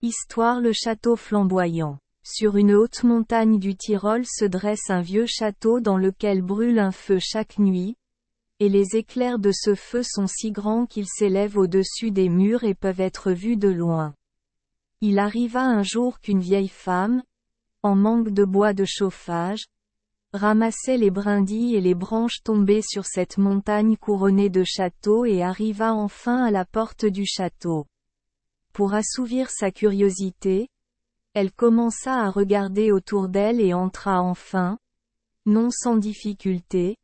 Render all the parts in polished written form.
Histoire. Le château flamboyant. Sur une haute montagne du Tyrol se dresse un vieux château dans lequel brûle un feu chaque nuit, et les éclairs de ce feu sont si grands qu'ils s'élèvent au-dessus des murs et peuvent être vus de loin. Il arriva un jour qu'une vieille femme, en manque de bois de chauffage, ramassait les brindilles et les branches tombées sur cette montagne couronnée de châteaux et arriva enfin à la porte du château. Pour assouvir sa curiosité, elle commença à regarder autour d'elle et entra enfin, non sans difficulté,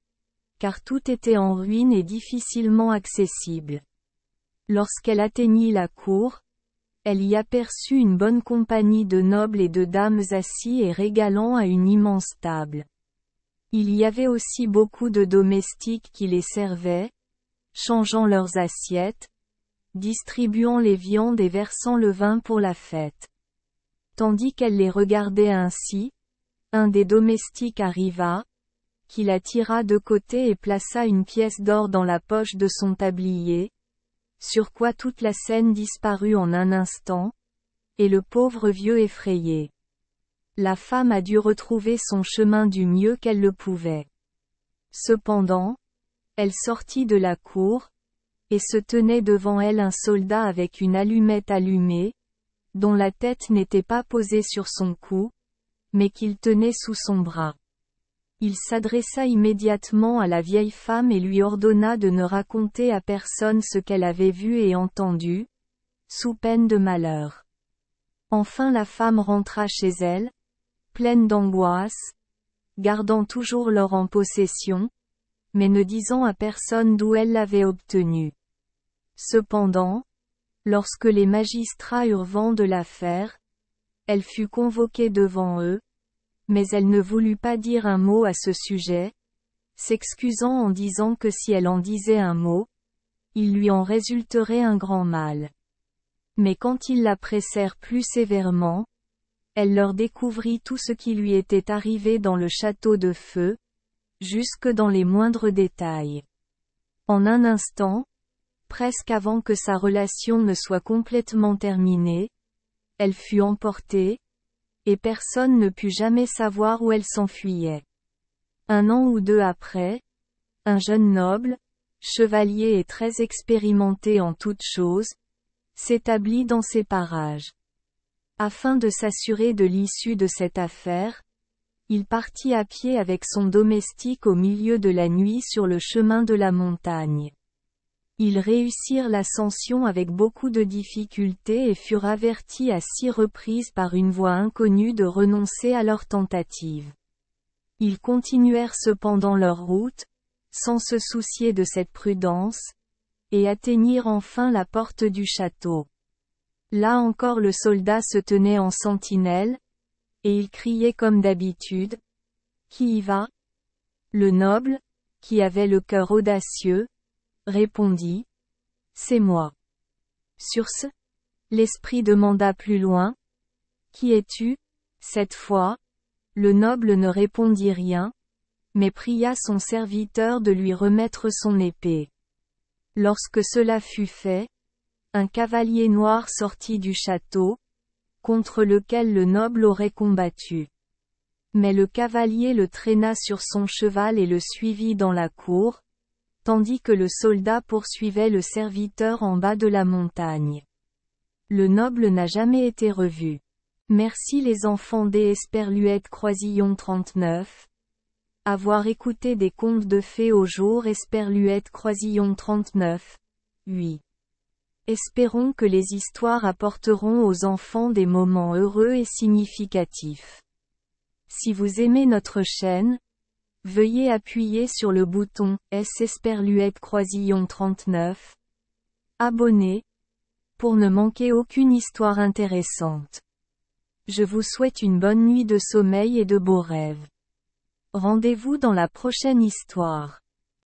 car tout était en ruine et difficilement accessible. Lorsqu'elle atteignit la cour, elle y aperçut une bonne compagnie de nobles et de dames assis et régalant à une immense table. Il y avait aussi beaucoup de domestiques qui les servaient, changeant leurs assiettes, distribuant les viandes et versant le vin pour la fête. Tandis qu'elle les regardait ainsi, un des domestiques arriva, qui la tira de côté et plaça une pièce d'or dans la poche de son tablier, sur quoi toute la scène disparut en un instant, et le pauvre vieux effrayé. La femme a dû retrouver son chemin du mieux qu'elle le pouvait. Cependant, elle sortit de la cour, et se tenait devant elle un soldat avec une allumette allumée, dont la tête n'était pas posée sur son cou, mais qu'il tenait sous son bras. Il s'adressa immédiatement à la vieille femme et lui ordonna de ne raconter à personne ce qu'elle avait vu et entendu, sous peine de malheur. Enfin la femme rentra chez elle, pleine d'angoisse, gardant toujours l'or en possession, mais ne disant à personne d'où elle l'avait obtenu. Cependant, lorsque les magistrats eurent vent de l'affaire, elle fut convoquée devant eux, mais elle ne voulut pas dire un mot à ce sujet, s'excusant en disant que si elle en disait un mot, il lui en résulterait un grand mal. Mais quand ils la pressèrent plus sévèrement, elle leur découvrit tout ce qui lui était arrivé dans le château de feu, jusque dans les moindres détails. En un instant, presque avant que sa relation ne soit complètement terminée, elle fut emportée, et personne ne put jamais savoir où elle s'enfuyait. Un an ou deux après, un jeune noble, chevalier et très expérimenté en toutes choses, s'établit dans ces parages. Afin de s'assurer de l'issue de cette affaire, il partit à pied avec son domestique au milieu de la nuit sur le chemin de la montagne. Ils réussirent l'ascension avec beaucoup de difficultés et furent avertis à 6 reprises par une voix inconnue de renoncer à leur tentative. Ils continuèrent cependant leur route, sans se soucier de cette prudence, et atteignirent enfin la porte du château. Là encore le soldat se tenait en sentinelle, et il criait comme d'habitude. « Qui y va ?» Le noble, qui avait le cœur audacieux, répondit. « C'est moi. » Sur ce, l'esprit demanda plus loin. « Qui es-tu ?» Cette fois, le noble ne répondit rien, mais pria son serviteur de lui remettre son épée. Lorsque cela fut fait, un cavalier noir sortit du château, contre lequel le noble aurait combattu. Mais le cavalier le traîna sur son cheval et le suivit dans la cour, tandis que le soldat poursuivait le serviteur en bas de la montagne. Le noble n'a jamais été revu. Merci les enfants des Esperluette Croisillon 39. Avoir écouté des contes de fées au jour Esperluette Croisillon 39. 8. Espérons que les histoires apporteront aux enfants des moments heureux et significatifs. Si vous aimez notre chaîne, veuillez appuyer sur le bouton S Esperluette Croisillon 39. Abonner, pour ne manquer aucune histoire intéressante. Je vous souhaite une bonne nuit de sommeil et de beaux rêves. Rendez-vous dans la prochaine histoire.